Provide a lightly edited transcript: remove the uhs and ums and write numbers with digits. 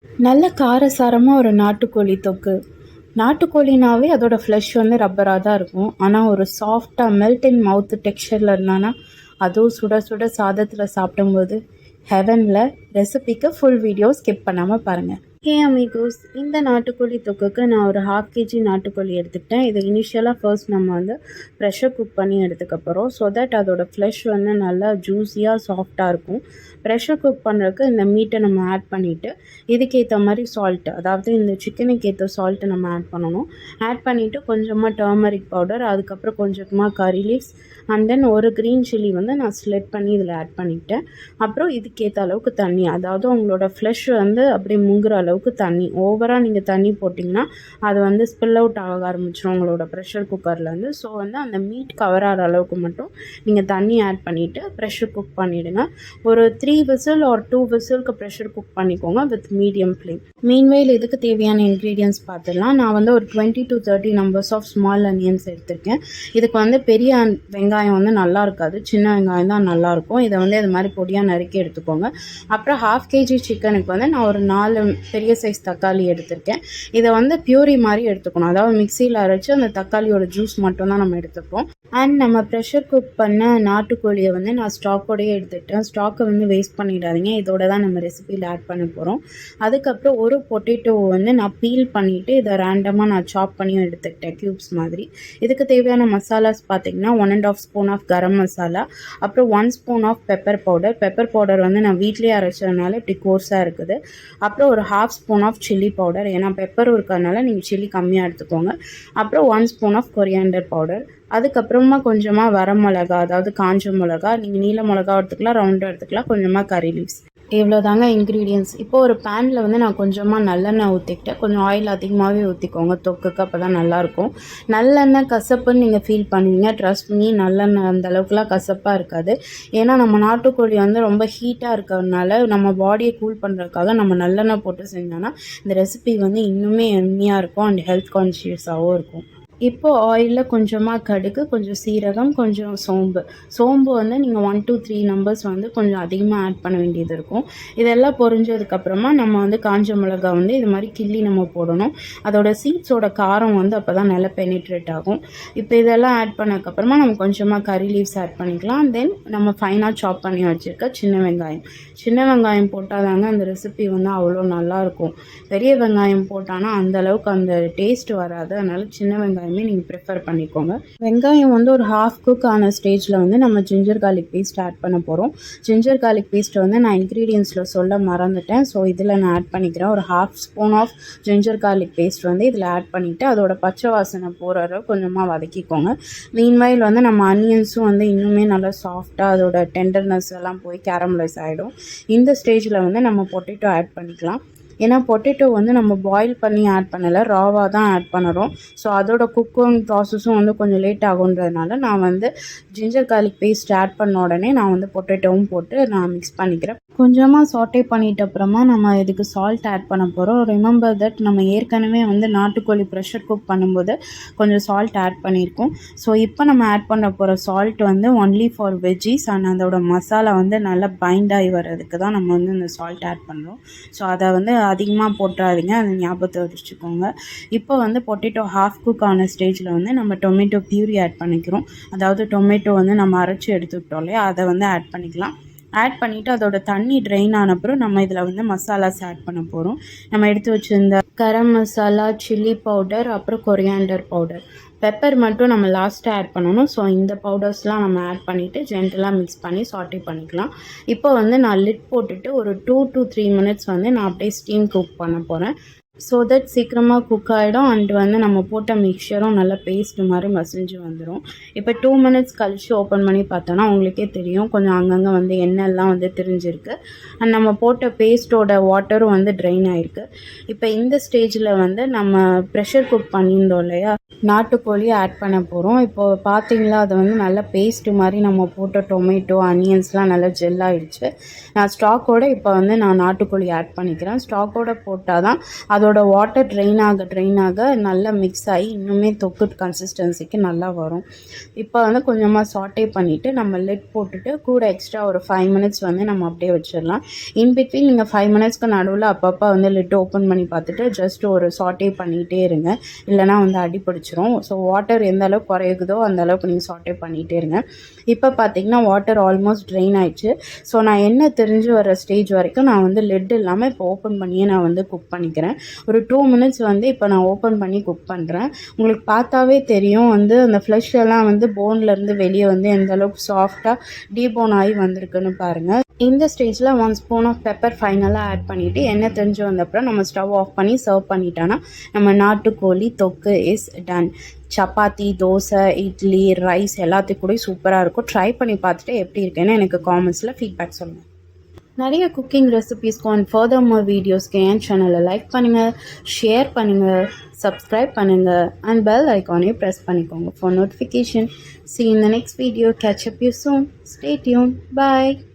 நல்ல காரசாரமாக ஒரு நாட்டுக்கோழி தொக்கு. நாட்டுக்கோழினாவே அதோட ஃப்ளஷ் வந்து ரப்பராக தான் இருக்கும். ஆனால் ஒரு சாஃப்டாக மெல்ட் இன் மவுத் டெக்ஸ்சரில் இருந்தானா அதுவும் சுட சுட சாதத்தில் சாப்பிடும்போது ஹெவனில். ரெசிபிக்கு ஃபுல் வீடியோ ஸ்கிப் பண்ணாமல் பாருங்கள். ஹே அமிகோஸ், இந்த நாட்டுக்கோழி தொக்குக்கு நான் ஒரு 1/2 kg நாட்டுக்கோழி எடுத்துக்கிட்டேன். இது இனிஷியலாக ஃபர்ஸ்ட் நம்ம வந்து ப்ரெஷர் குக் பண்ணி எடுத்துக்க போகிறோம். ஸோ தட் அதோட ஃப்ளஷ் வந்து நல்லா ஜூஸியாக சாஃப்டாக இருக்கும். ப்ரெஷர் குக் பண்ணுறதுக்கு இந்த மீட்டை நம்ம ஆட் பண்ணிவிட்டு இதுக்கேற்ற மாதிரி சால்ட்டு, அதாவது இந்த சிக்கனுக்கு ஏற்ற சால்ட்டு நம்ம ஆட் பண்ணணும். ஆட் பண்ணிவிட்டு கொஞ்சமாக டர்மரிக் பவுடர், அதுக்கப்புறம் கொஞ்சமாக கறி லீவ்ஸ் அண்ட் தென் ஒரு க்ரீன் சில்லி வந்து நான் ஸ்லெட் பண்ணி இதில் ஆட் பண்ணிக்கிட்டேன். அப்புறம் இதுக்கேற்ற அளவுக்கு தண்ணி, அதாவது உங்களோட ஃப்ளஷ் வந்து அப்படியே முங்குற அளவுக்கு தண்ணி. ஓவராக நீங்கள் தண்ணி போட்டிங்கன்னா அது வந்து ஸ்பில் அவுட் ஆக ஆரம்பிச்சிடும் உங்களோட ப்ரெஷர் குக்கர்லேருந்து. ஸோ வந்து அந்த மீட் கவர் ஆகிற அளவுக்கு மட்டும் நீங்கள் தண்ணி ஆட் பண்ணிவிட்டு ப்ரெஷர் குக் பண்ணிவிடுங்க. ஒரு 3 விசில் ஒரு 2 விசிலுக்கு ப்ரெஷர் குக் பண்ணிக்கோங்க வித் மீடியம் ஃப்ளேம். மீன்வேல் இதுக்கு தேவையான இன்க்ரீடியன்ஸ் பார்த்துடலாம். நான் வந்து ஒரு 20 to 30 numbers of small onions எடுத்திருக்கேன். இதுக்கு வந்து பெரிய வெங்காயம் வந்து நல்லா இருக்காது, சின்ன வெங்காயம் தான் நல்லாயிருக்கும். இதை வந்து இது மாதிரி பொடியாக நறுக்கி எடுத்துக்கோங்க. அப்புறம் 1/2 kg சிக்கனுக்கு வந்து நான் ஒரு 4 பெரிய சைஸ் தக்காளி எடுத்திருக்கேன். இதை வந்து பியூரி மாதிரி எடுத்துக்கணும், அதாவது மிக்சியில் அரைச்சி அந்த தக்காளியோட ஜூஸ் மட்டும் தான் நம்ம எடுத்துப்போம். அண்ட் நம்ம ப்ரெஷர் குக் பண்ண நாட்டுக்கோழியை வந்து நான் ஸ்டாக்கோடையே எடுத்துக்கிட்டேன். ஸ்டாக்கை வந்து வேஸ்ட் பண்ணிடாதீங்க, இதோட தான் நம்ம ரெசிபியில் ஆட் பண்ண போகிறோம். அதுக்கப்புறம் ஒரு பொட்டேட்டோவை வந்து நான் பீல் பண்ணிவிட்டு இதை ரேண்டமாக நான் சாப் பண்ணியும் எடுத்துக்கிட்டேன் க்யூப்ஸ் மாதிரி. இதுக்கு தேவையான மசாலாஸ் பார்த்திங்கன்னா 1½ ஸ்பூன் ஆஃப் கரம் மசாலா, அப்புறம் 1 spoon of pepper powder. Pepper powder வந்து நான் வீட்லேயே அரைச்சதுனால இப்படி கோர்ஸாக இருக்குது. அப்புறம் ஒரு 1/2 ஸ்பூன் ஆஃப் சில்லி பவுடர், ஏன்னா பெப்பரும் இருக்கிறதுனால நீங்கள் சில்லி கம்மியாக எடுத்துக்கோங்க. அப்புறம் 1 ஸ்பூன் ஆஃப் கொரியாண்டர் பவுடர். அதுக்கப்புறமா கொஞ்சமாக வரமிளகா, அதாவது காஞ்ச மிளகா, நீங்கள் நீல மிளகா எடுத்துக்கலாம், ரவுண்டாக எடுத்துக்கலாம், கொஞ்சமாக கறி லீவ்ஸ். இவ்வளோ தாங்க இன்க்ரீடியன்ஸ். இப்போது ஒரு பேனில் வந்து நான் கொஞ்சமாக நல்லெண்ணெய் ஊற்றிக்கிட்டேன். கொஞ்சம் ஆயில் அதிகமாகவே ஊற்றிக்கோங்க தொக்குக்கு, அப்போ தான் நல்லாயிருக்கும். நல்லெண்ணெய் கசப்புன்னு நீங்கள் ஃபீல் பண்ணுவீங்க, ட்ரஸ்ட் மீ, நல்லெண்ணெய் அந்த அளவுக்குலாம் கசப்பாக இருக்காது. ஏன்னா நம்ம நாட்டுக்கோழி வந்து ரொம்ப ஹீட்டாக இருக்கிறதுனால நம்ம பாடியை கூல் பண்ணுறதுக்காக நம்ம நல்லெண்ணெய் போட்டு செஞ்சோன்னா இந்த ரெசிபி வந்து இன்னுமே எம்மியாக இருக்கும் அண்ட் ஹெல்த் கான்ஷியஸாகவும் இருக்கும். இப்போது ஆயிலில் கொஞ்சமாக கடுகு, கொஞ்சம் சீரகம், கொஞ்சம் சோம்பு வந்து நீங்கள் 1 to 3 நம்பர்ஸ் வந்து கொஞ்சம் அதிகமாக ஆட் பண்ண வேண்டியது இருக்கும். இதெல்லாம் பொரிஞ்சதுக்கப்புறமா நம்ம வந்து காஞ்ச மிளகா வந்து இது மாதிரி கிள்ளி நம்ம போடணும். அதோட சீட்ஸோட காரம் வந்து அப்போ தான் நல்லா பெனிட்ரேட் ஆகும். இப்போ இதெல்லாம் ஆட் பண்ணதுக்கப்புறமா நம்ம கொஞ்சமாக கறி லீவ்ஸ் ஆட் பண்ணிக்கலாம். தென் நம்ம ஃபைனாக சாப் பண்ணி வச்சுருக்க சின்ன வெங்காயம் போட்டால் தாங்க அந்த ரெசிபி வந்து அவ்வளோ நல்லாயிருக்கும். பெரிய வெங்காயம் போட்டானா அந்தளவுக்கு அந்த டேஸ்ட் வராது. அதனால் சின்ன வெங்காயம் நீங்கள் ப்ரிஃபர் பண்ணிக்கோங்க. வெங்காயம் வந்து ஒரு 1/2 குக் ஆன ஸ்டேஜில் வந்து நம்ம ஜிஞ்சர் கார்லிக் பேஸ்ட் ஆட் பண்ண போகிறோம். ஜிஞ்சர் கார்லிக் பேஸ்ட்டை வந்து நான் இன்க்ரீடியன்ஸில் சொல்ல மறந்துட்டேன். ஸோ இதில் நான் ஆட் பண்ணிக்கிறேன். ஒரு 1/2 spoon of ginger garlic paste வந்து இதில் ஆட் பண்ணிவிட்டு அதோட பச்சை வாசனை போகிற அளவு கொஞ்சமாக வதக்கிக்கோங்க. மீன்வைல் வந்து நம்ம அனியன்ஸும் வந்து இன்னுமே நல்லா சாஃப்டாக அதோட டெண்டர்னஸ் எல்லாம் போய் கேரமலைஸ் ஆகிடும். இந்த ஸ்டேஜில் வந்து நம்ம பொட்டேட்டோ ஆட் பண்ணிக்கலாம். ஏன்னா பொட்டேட்டோ வந்து நம்ம பாயில் பண்ணி ஆட் பண்ணலை, ராவாக தான் ஆட் பண்ணுறோம். ஸோ அதோட குக்கிங் ப்ராசஸும் வந்து கொஞ்சம் லேட் ஆகுன்றதுனால நான் வந்து ஜிஞ்சர் கார்லிக் பேஸ்ட் ஆட் பண்ண உடனே நான் வந்து பொட்டேட்டோவும் போட்டு நான் மிக்ஸ் பண்ணிக்கிறேன். கொஞ்சமாக சாட்டே பண்ணிட்ட அப்புறமா நம்ம இதுக்கு சால்ட் ஆட் பண்ண போகிறோம். ரிமெம்பர் தட் நம்ம ஏற்கனவே வந்து நாட்டுக்கோழி ப்ரெஷர் குக் பண்ணும்போது கொஞ்சம் சால்ட் ஆட் பண்ணியிருக்கோம். ஸோ இப்போ நம்ம ஆட் பண்ண போகிற சால்ட் வந்து ஒன்லி ஃபார் வெஜ்ஜீஸ் அண்ட் அதோட மசாலா வந்து நல்லா பைண்ட் ஆகி வர்றதுக்கு தான் நம்ம வந்து இந்த சால்ட் ஆட் பண்ணுறோம். ஸோ அதை வந்து அதிகமாக போட்டுறாதீங்க, அதை ஞாபகத்தை வச்சுக்கோங்க. இப்போ வந்து பொட்டேட்டோ 1/2 குக் ஆன ஸ்டேஜில் வந்து நம்ம டொமேட்டோ பியூரி ஆட் பண்ணிக்கிறோம். அதாவது டொமேட்டோ வந்து நம்ம அரைச்சி எடுத்துக்கிட்டோம் இல்லையா, அதை வந்து ஆட் பண்ணிக்கலாம். ஆட் பண்ணிவிட்டு அதோட தண்ணி ட்ரெயின் ஆன அப்புறம் நம்ம இதில் வந்து மசாலாஸ் ஆட் பண்ண போகிறோம். நம்ம எடுத்து வச்சுருந்த கரம் மசாலா, சில்லி பவுடர், அப்புறம் கொரியாண்டர் பவுடர், பெப்பர் மட்டும் நம்ம லாஸ்ட்டாக ஆட் பண்ணணும். ஸோ இந்த பவுடர்ஸ்லாம் நம்ம ஆட் பண்ணிவிட்டு ஜென்டலாக மிக்ஸ் பண்ணி சாட்டே பண்ணிக்கலாம். இப்போ வந்து நான் லிட் போட்டுட்டு ஒரு 2 to 3 மினிட்ஸ் வந்து நான் அப்படியே ஸ்டீம் குக் பண்ண போகிறேன். ஸோ தட் சீக்கிரமாக குக் ஆகிடும் அண்ட் வந்து நம்ம போட்ட மிக்சரும் நல்லா பேஸ்ட் மாதிரி மசிஞ்சு வந்துடும். இப்போ 2 மினிட்ஸ் கழித்து ஓப்பன் பண்ணி பார்த்தோன்னா உங்களுக்கே தெரியும், கொஞ்சம் அங்கங்கே வந்து எண்ணெய்லாம் வந்து திரிஞ்சிருக்கு அண்ட் நம்ம போட்ட பேஸ்ட்டோட வாட்டரும் வந்து ட்ரெயின் ஆகிருக்கு. இப்போ இந்த ஸ்டேஜில் வந்து நம்ம ப்ரெஷர் குக் பண்ணியிருந்தோம் இல்லையா, நாட்டுக்கோழி ஆட் பண்ண போகிறோம். இப்போது பார்த்தீங்களா, அது வந்து நல்லா பேஸ்ட்டு மாதிரி நம்ம போட்ட டொமேட்டோ, அனியன்ஸ்லாம் நல்லா ஜெல் ஆகிடுச்சு. நான் ஸ்டாக்கோடு இப்போ வந்து நான் நாட்டுக்கோழி ஆட் பண்ணிக்கிறேன். ஸ்டாக்கோடு போட்டால் தான் அதோட வாட்டர் ட்ரெயின் ஆக நல்லா மிக்ஸ் ஆகி இன்னுமே தொக்கு கன்சிஸ்டன்சிக்கு நல்லா வரும். இப்போ வந்து கொஞ்சமாக சாட்டே பண்ணிவிட்டு நம்ம லிட் போட்டுட்டு கூட எக்ஸ்ட்ரா ஒரு 5 மினிட்ஸ் வந்து நம்ம அப்படியே வச்சிடலாம். இன்பிட்வீன் நீங்கள் 5 மினிட்ஸ்க்கு நடுவில் அப்பப்போ வந்து லிட் ஓப்பன் பண்ணி பார்த்துட்டு ஜஸ்ட் ஒரு சாட்டே பண்ணிகிட்டே இருங்க, இல்லைனா வந்து அடி பிடிச்சிரும். ஸோ வாட்டர் எந்த அளவுக்கு குறையுதோ அந்த அளவுக்கு நீங்கள் சாட்டே பண்ணிகிட்டே இருங்க. இப்போ பார்த்தீங்கன்னா வாட்டர் ஆல்மோஸ்ட் ட்ரெயின் ஆயிடுச்சு. ஸோ நான் என்ன தெரிஞ்சு வர ஸ்டேஜ் வரைக்கும் நான் வந்து லிட் இல்லாமல் இப்போ ஓப்பன் பண்ணியே நான் வந்து குக் பண்ணிக்கிறேன். ஒரு 2 மினிட்ஸ் வந்து இப்போ நான் ஓப்பன் பண்ணி குக் பண்ணுறேன். உங்களுக்கு பார்த்தாவே தெரியும் வந்து அந்த ஃப்ளஷ் எல்லாம் வந்து போன்லேருந்து வெளியே வந்து எந்த அளவுக்கு சாஃப்டாக டீபோன் ஆகி வந்திருக்குன்னு பாருங்கள். இந்த ஸ்டேஜில் 1 ஸ்பூன் ஆஃப் பெப்பர் ஃபைனலாக ஆட் பண்ணிவிட்டு எண்ணெய் தெரிஞ்சு வந்தப்பறம் நம்ம ஸ்டவ் ஆஃப் பண்ணி சர்வ் பண்ணிட்டோன்னா நம்ம நாட்டுக்கோழி தொக்கு is done. Chapati, dosa, idli, rice எல்லாத்துக்கும் கூட சூப்பராக இருக்கும். ட்ரை பண்ணி பார்த்துட்டு எப்படி இருக்குன்னு எனக்கு காமெண்ட்ஸில் ஃபீட்பேக் சொல்லுங்கள். நிறைய குக்கிங் ரெசிபீஸ்க்கு அண்ட் ஃபர்தர் மோர் வீடியோஸ்க்கு என் சேனலை லைக் பண்ணுங்கள், ஷேர் பண்ணுங்கள், சப்ஸ்கிரைப் பண்ணுங்கள் அண்ட் பெல் ஐக்கானையும் ப்ரெஸ் பண்ணிக்கோங்க for notification. See you in the next video. Catch up you soon. Stay tuned. Bye.